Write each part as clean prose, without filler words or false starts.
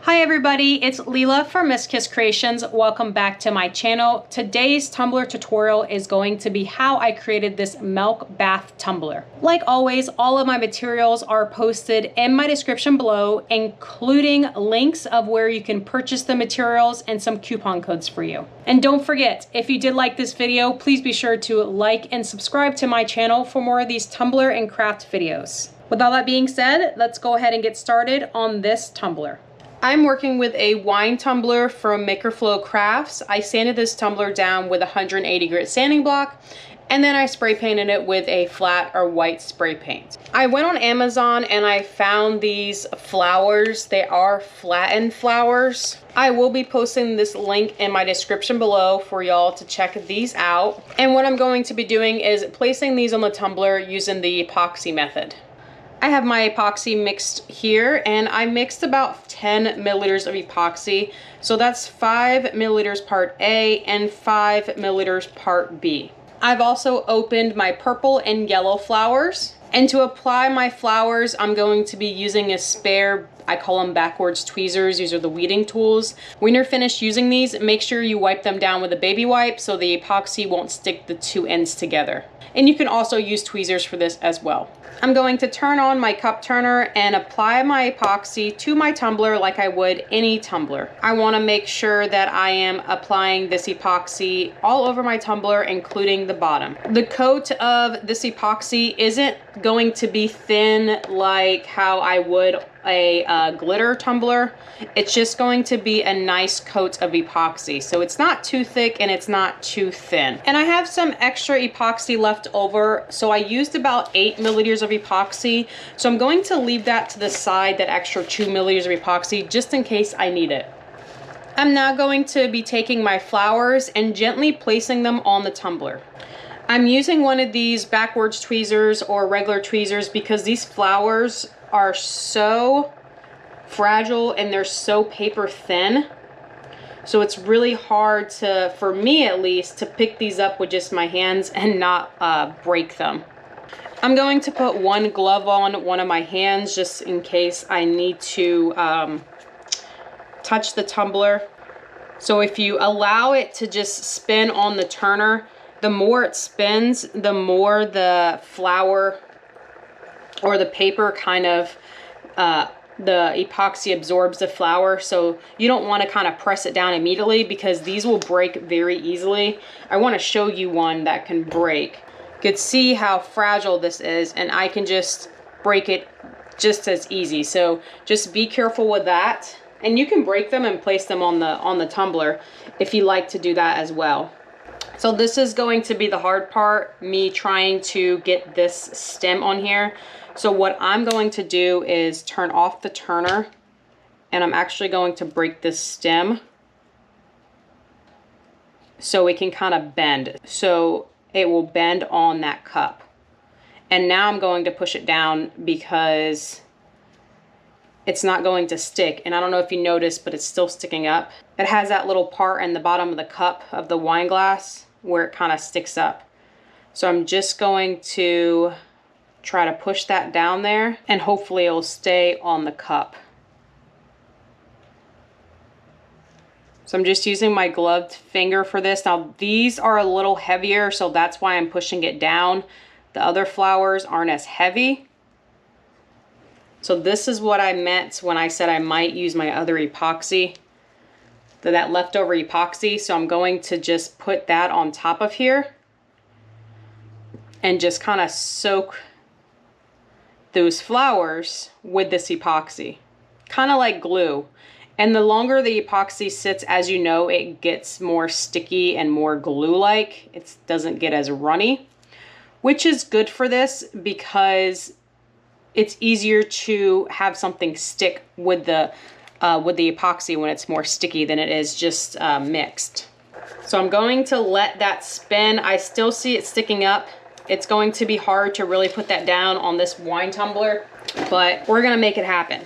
Hi everybody, it's Leela from Miss Kiss Creations. Welcome back to my channel. Today's tumbler tutorial is going to be how I created this milk bath tumbler. Like always, all of my materials are posted in my description below, including links of where you can purchase the materials and some coupon codes for you. And don't forget, if you did like this video, please be sure to like and subscribe to my channel for more of these tumbler and craft videos. With all that being said, let's go ahead and get started on this tumbler. I'm working with a wine tumbler from Makerflow Crafts. I sanded this tumbler down with a 180 grit sanding block, and then I spray painted it with a flat or white spray paint. I went on Amazon and I found these flowers. They are flattened flowers. I will be posting this link in my description below for y'all to check these out. And what I'm going to be doing is placing these on the tumbler using the epoxy method. I have my epoxy mixed here, and I mixed about 10 milliliters of epoxy. So that's 5 milliliters part A and 5 milliliters part B. I've also opened my purple and yellow flowers. And to apply my flowers, I'm going to be using a spare, I call them backwards tweezers. These are the weeding tools. When you're finished using these, make sure you wipe them down with a baby wipe so the epoxy won't stick the two ends together. And you can also use tweezers for this as well. I'm going to turn on my cup turner and apply my epoxy to my tumbler like I would any tumbler. I want to make sure that I am applying this epoxy all over my tumbler, including the bottom. The coat of this epoxy isn't going to be thin like how I would a glitter tumbler. It's just going to be a nice coat of epoxy. So it's not too thick and it's not too thin. And I have some extra epoxy left over. So I used about 8 milliliters of epoxy. So I'm going to leave that to the side, that extra 2 milliliters of epoxy, just in case I need it. I'm now going to be taking my flowers and gently placing them on the tumbler. I'm using one of these backwards tweezers or regular tweezers because these flowers are so fragile and they're so paper thin. So it's really hard to, for me at least, to pick these up with just my hands and not break them. I'm going to put one glove on one of my hands just in case I need to touch the tumbler. So if you allow it to just spin on the turner, the more it spins, the more the flower or the paper kind of, the epoxy absorbs the flour. So you don't want to kind of press it down immediately because these will break very easily. I want to show you one that can break. You can see how fragile this is, and I can just break it just as easy. So just be careful with that. And you can break them and place them on the tumbler if you like to do that as well. So this is going to be the hard part, me trying to get this stem on here. So what I'm going to do is turn off the turner, and I'm actually going to break this stem so it can kind of bend. So it will bend on that cup. And now I'm going to push it down because it's not going to stick. And I don't know if you noticed, but it's still sticking up. It has that little part in the bottom of the cup of the wine glass where it kind of sticks up. So I'm just going to try to push that down there, and hopefully it'll stay on the cup. So I'm just using my gloved finger for this. Now these are a little heavier, so that's why I'm pushing it down. The other flowers aren't as heavy. So this is what I meant when I said I might use my other epoxy, that leftover epoxy. So I'm going to just put that on top of here and just kind of soak those flowers with this epoxy, kind of like glue. And the longer the epoxy sits, as you know, it gets more sticky and more glue-like. It doesn't get as runny, which is good for this because it's easier to have something stick with the epoxy when it's more sticky than it is just mixed. So I'm going to let that spin. I still see it sticking up. It's going to be hard to really put that down on this wine tumbler, but we're gonna make it happen.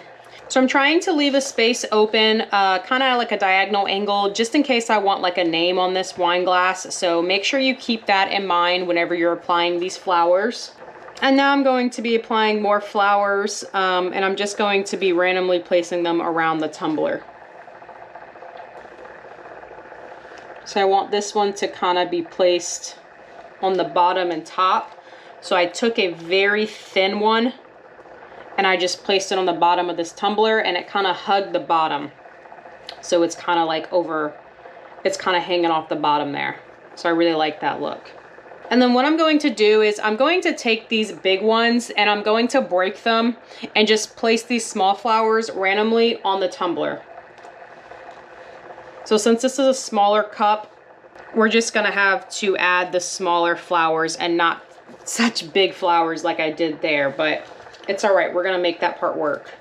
So I'm trying to leave a space open, kind of like a diagonal angle, just in case I want like a name on this wine glass. So make sure you keep that in mind whenever you're applying these flowers. And now I'm going to be applying more flowers, and I'm just going to be randomly placing them around the tumbler. So I want this one to kind of be placed on the bottom and top. So I took a very thin one and I just placed it on the bottom of this tumbler, and it kind of hugged the bottom. So it's kind of like it's kind of hanging off the bottom there. So I really like that look. And then what I'm going to do is I'm going to take these big ones and I'm going to break them and just place these small flowers randomly on the tumbler. So since this is a smaller cup, we're just gonna have to add the smaller flowers and not such big flowers like I did there, but it's all right. We're gonna make that part work.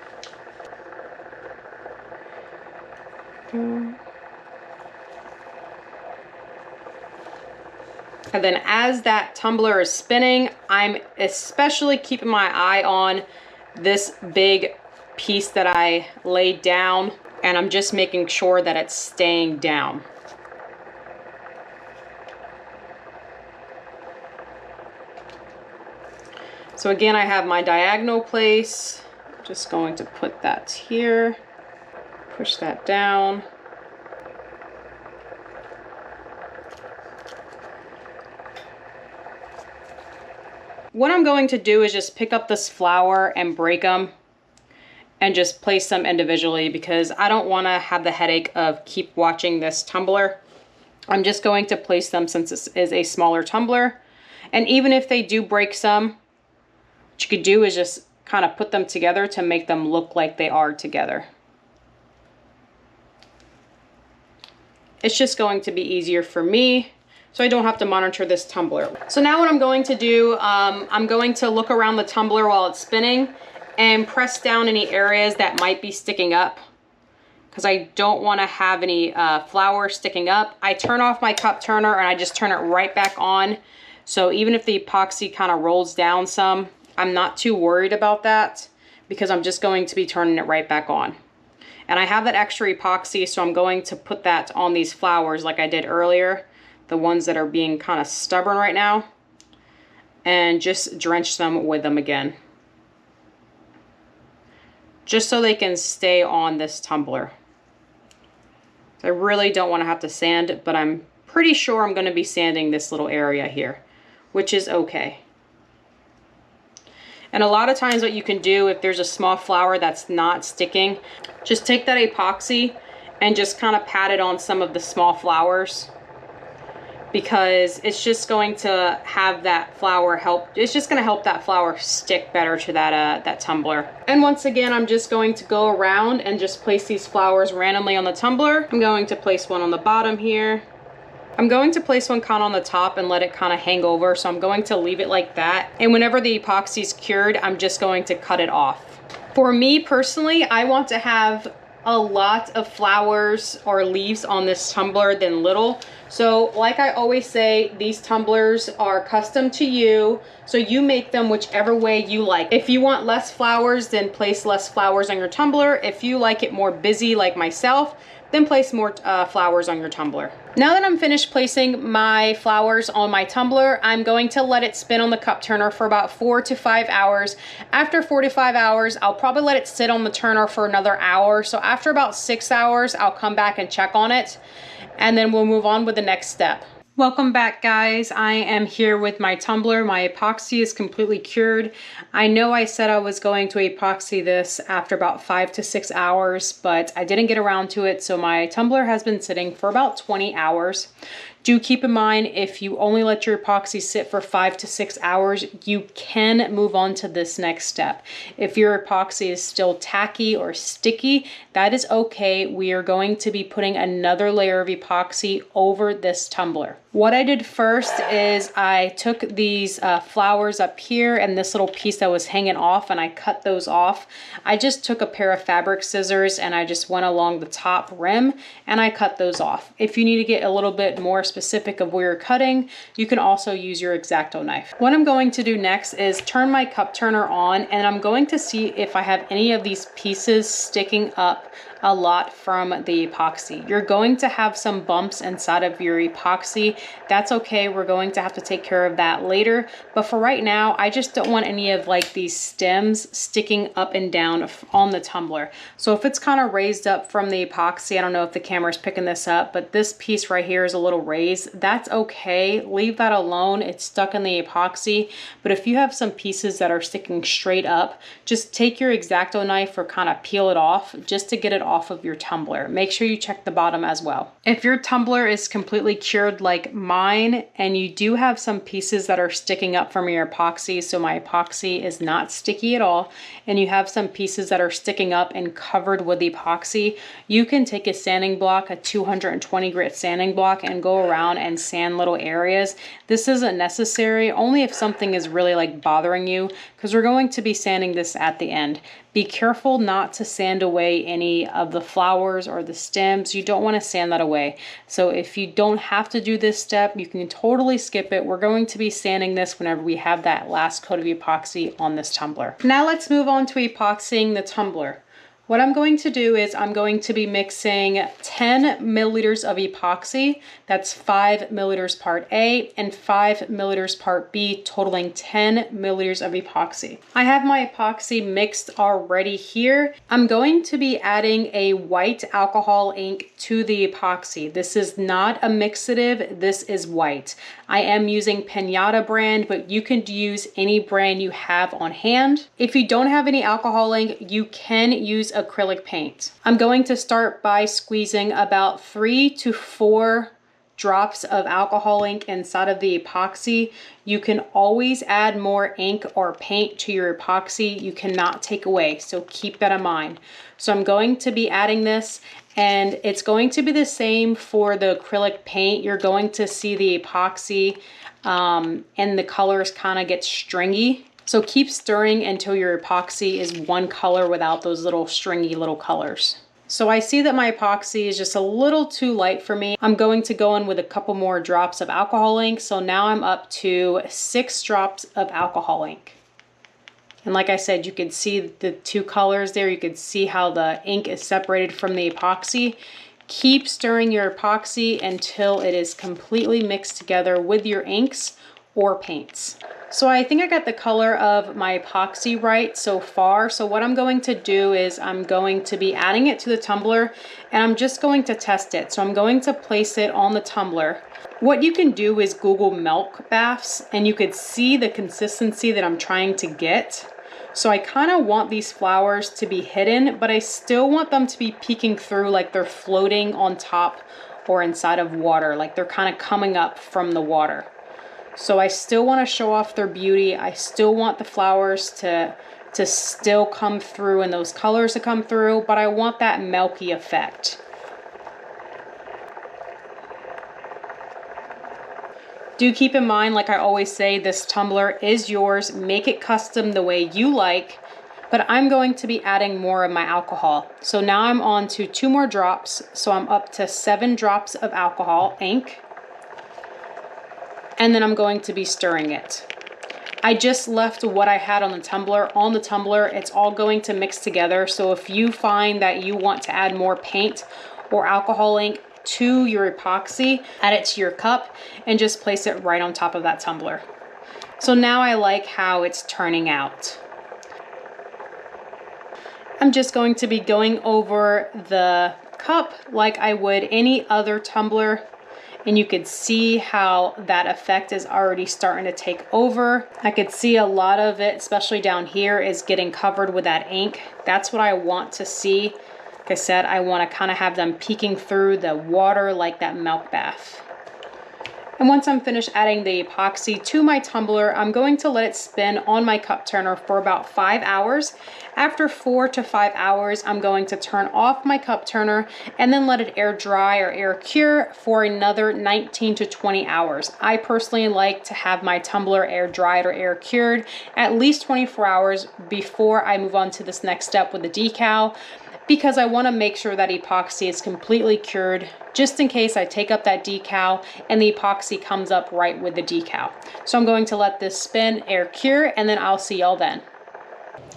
And then as that tumbler is spinning, I'm especially keeping my eye on this big piece that I laid down, and I'm just making sure that it's staying down. So again, I have my diagonal place. I'm just going to put that here, push that down. What I'm going to do is just pick up this flower and break them and just place them individually, because I don't want to have the headache of keep watching this tumbler. I'm just going to place them since this is a smaller tumbler. And even if they do break some, what you could do is just kind of put them together to make them look like they are together. It's just going to be easier for me, so I don't have to monitor this tumbler. So now what I'm going to do, I'm going to look around the tumbler while it's spinning and press down any areas that might be sticking up, because I don't want to have any flowers sticking up. I turn off my cup turner and I just turn it right back on. So even if the epoxy kind of rolls down some, I'm not too worried about that, because I'm just going to be turning it right back on. And I have that extra epoxy, so I'm going to put that on these flowers like I did earlier, the ones that are being kind of stubborn right now, and just drench them with them again, just so they can stay on this tumbler. I really don't want to have to sand it, but I'm pretty sure I'm going to be sanding this little area here, which is okay. And a lot of times what you can do, if there's a small flower that's not sticking, just take that epoxy and just kind of pat it on some of the small flowers, because it's just going to have that flower help. It's just going to help that flower stick better to that tumbler. And once again, I'm just going to go around and just place these flowers randomly on the tumbler. I'm going to place one on the bottom here. I'm going to place one kind of on the top and let it kind of hang over. So I'm going to leave it like that. And whenever the epoxy is cured, I'm just going to cut it off. For me personally, I want to have a lot of flowers or leaves on this tumbler than little. So like I always say, these tumblers are custom to you. So you make them whichever way you like. If you want less flowers, then place less flowers on your tumbler. If you like it more busy like myself, then place more flowers on your tumbler. Now that I'm finished placing my flowers on my tumbler, I'm going to let it spin on the cup turner for about 4 to 5 hours. After 4 to 5 hours, I'll probably let it sit on the turner for another hour. So after about 6 hours, I'll come back and check on it, and then we'll move on with the next step. Welcome back, guys. I am here with my tumbler. My epoxy is completely cured. I know I said I was going to epoxy this after about 5 to 6 hours, but I didn't get around to it, so my tumbler has been sitting for about 20 hours. Do keep in mind, if you only let your epoxy sit for 5 to 6 hours, you can move on to this next step. If your epoxy is still tacky or sticky, that is okay. We are going to be putting another layer of epoxy over this tumbler. What I did first is I took these flowers up here and this little piece that was hanging off, and I cut those off. I just took a pair of fabric scissors and I just went along the top rim and I cut those off. If you need to get a little bit more specific of where you're cutting, you can also use your X-Acto knife. What I'm going to do next is turn my cup turner on, and I'm going to see if I have any of these pieces sticking up a lot from the epoxy. You're going to have some bumps inside of your epoxy. That's okay. We're going to have to take care of that later. But for right now, I just don't want any of like these stems sticking up and down on the tumbler. So if it's kind of raised up from the epoxy, I don't know if the camera's picking this up, but this piece right here is a little raised. That's okay. Leave that alone. It's stuck in the epoxy. But if you have some pieces that are sticking straight up, just take your X-Acto knife or kind of peel it off just to get it off of your tumbler. Make sure you check the bottom as well. If your tumbler is completely cured like mine and you do have some pieces that are sticking up from your epoxy, so my epoxy is not sticky at all, and you have some pieces that are sticking up and covered with epoxy, you can take a sanding block, a 220 grit sanding block, and go around and sand little areas. This isn't necessary, only if something is really like bothering you, because we're going to be sanding this at the end. Be careful not to sand away any of the flowers or the stems. You don't want to sand that away. So if you don't have to do this step, you can totally skip it. We're going to be sanding this whenever we have that last coat of epoxy on this tumbler. Now let's move on to epoxying the tumbler. What I'm going to do is I'm going to be mixing 10 milliliters of epoxy. That's 5 milliliters part A and 5 milliliters part B, totaling 10 milliliters of epoxy. I have my epoxy mixed already here. I'm going to be adding a white alcohol ink to the epoxy. This is not a mixative, this is white. I am using Pinata brand, but you can use any brand you have on hand. If you don't have any alcohol ink, you can use acrylic paint. I'm going to start by squeezing about 3 to 4 drops of alcohol ink inside of the epoxy. You can always add more ink or paint to your epoxy. You cannot take away, so keep that in mind. So I'm going to be adding this, and it's going to be the same for the acrylic paint. You're going to see the epoxy and the colors kind of get stringy. So keep stirring until your epoxy is one color without those little stringy little colors. So I see that my epoxy is just a little too light for me. I'm going to go in with a couple more drops of alcohol ink. So now I'm up to 6 drops of alcohol ink. And like I said, you can see the 2 colors there. You can see how the ink is separated from the epoxy. Keep stirring your epoxy until it is completely mixed together with your inks or paints. So I think I got the color of my epoxy right so far. So what I'm going to do is I'm going to be adding it to the tumbler, and I'm just going to test it. So I'm going to place it on the tumbler. What you can do is Google milk baths, and you could see the consistency that I'm trying to get. So I kind of want these flowers to be hidden, but I still want them to be peeking through, like they're floating on top or inside of water, like they're kind of coming up from the water. So I still want to show off their beauty. I still want the flowers to still come through and those colors to come through, but I want that milky effect. Do keep in mind, like I always say, this tumbler is yours. Make it custom the way you like, but I'm going to be adding more of my alcohol. So now I'm on to 2 more drops. So I'm up to 7 drops of alcohol ink. And then I'm going to be stirring it. I just left what I had on the tumbler. On the tumbler, it's all going to mix together. So if you find that you want to add more paint or alcohol ink to your epoxy, add it to your cup and just place it right on top of that tumbler. So now I like how it's turning out. I'm just going to be going over the cup like I would any other tumbler. And you could see how that effect is already starting to take over. I could see a lot of it, especially down here, is getting covered with that ink. That's what I want to see. Like I said, I want to kind of have them peeking through the water like that milk bath. And once I'm finished adding the epoxy to my tumbler, I'm going to let it spin on my cup turner for about 5 hours. After 4 to 5 hours, I'm going to turn off my cup turner and then let it air dry or air cure for another 19 to 20 hours. I personally like to have my tumbler air dried or air cured at least 24 hours before I move on to this next step with the decal, because I want to make sure that epoxy is completely cured, just in case I take up that decal and the epoxy comes up right with the decal. So I'm going to let this spin, air cure, and then I'll see y'all then.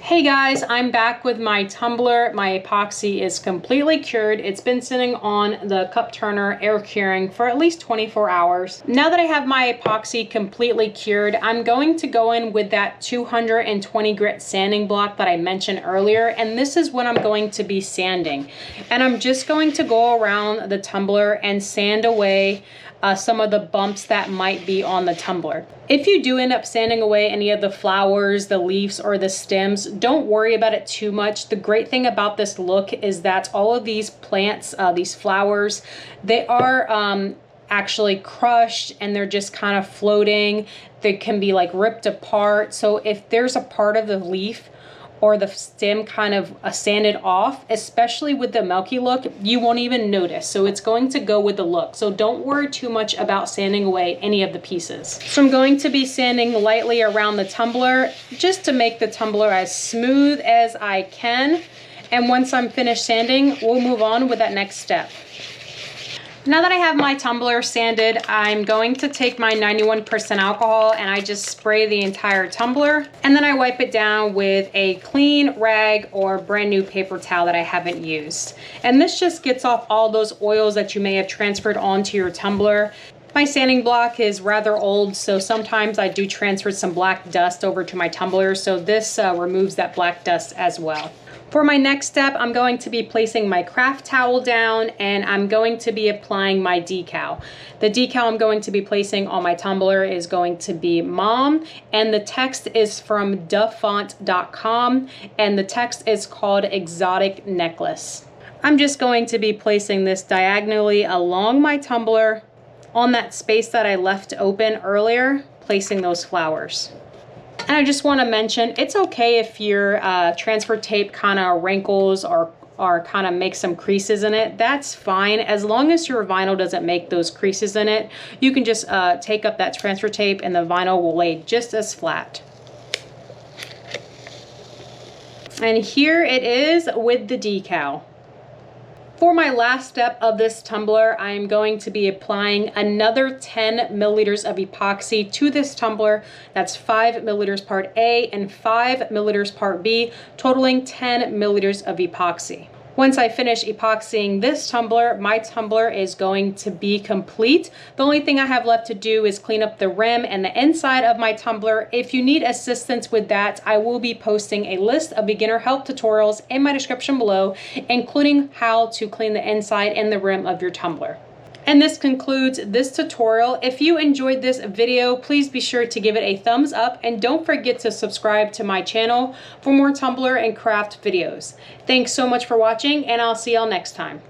Hey guys, I'm back with my tumbler. My epoxy is completely cured. It's been sitting on the cup turner air curing for at least 24 hours. Now that I have my epoxy completely cured, I'm going to go in with that 220 grit sanding block that I mentioned earlier, and this is what I'm going to be sanding. And I'm just going to go around the tumbler and sand away some of the bumps that might be on the tumbler. If you do end up sanding away any of the flowers, the leaves, or the stems, don't worry about it too much. The great thing about this look is that all of these plants, these flowers, they are actually crushed and they're just kind of floating. They can be like ripped apart. So if there's a part of the leaf or the stem kind of sanded off, especially with the milky look, you won't even notice. So it's going to go with the look. So don't worry too much about sanding away any of the pieces. So I'm going to be sanding lightly around the tumbler just to make the tumbler as smooth as I can. And once I'm finished sanding, we'll move on with that next step. Now that I have my tumbler sanded, I'm going to take my 91% alcohol and I just spray the entire tumbler. And then I wipe it down with a clean rag or brand new paper towel that I haven't used. And this just gets off all those oils that you may have transferred onto your tumbler. My sanding block is rather old, so sometimes I do transfer some black dust over to my tumbler. So this removes that black dust as well. For my next step, I'm going to be placing my craft towel down and I'm going to be applying my decal. The decal I'm going to be placing on my tumbler is going to be Mom, and the text is from duffont.com, and the text is called Exotic Necklace. I'm just going to be placing this diagonally along my tumbler on that space that I left open earlier, placing those flowers. And I just want to mention, it's okay if your transfer tape kind of wrinkles or kind of makes some creases in it. That's fine. As long as your vinyl doesn't make those creases in it, you can just take up that transfer tape and the vinyl will lay just as flat. And here it is with the decal. For my last step of this tumbler, I am going to be applying another 10 milliliters of epoxy to this tumbler. That's 5 milliliters part A and 5 milliliters part B, totaling 10 milliliters of epoxy. Once I finish epoxying this tumbler, my tumbler is going to be complete. The only thing I have left to do is clean up the rim and the inside of my tumbler. If you need assistance with that, I will be posting a list of beginner help tutorials in my description below, including how to clean the inside and the rim of your tumbler. And this concludes this tutorial. If you enjoyed this video, please be sure to give it a thumbs up and don't forget to subscribe to my channel for more tumbler and craft videos. Thanks so much for watching, and I'll see y'all next time.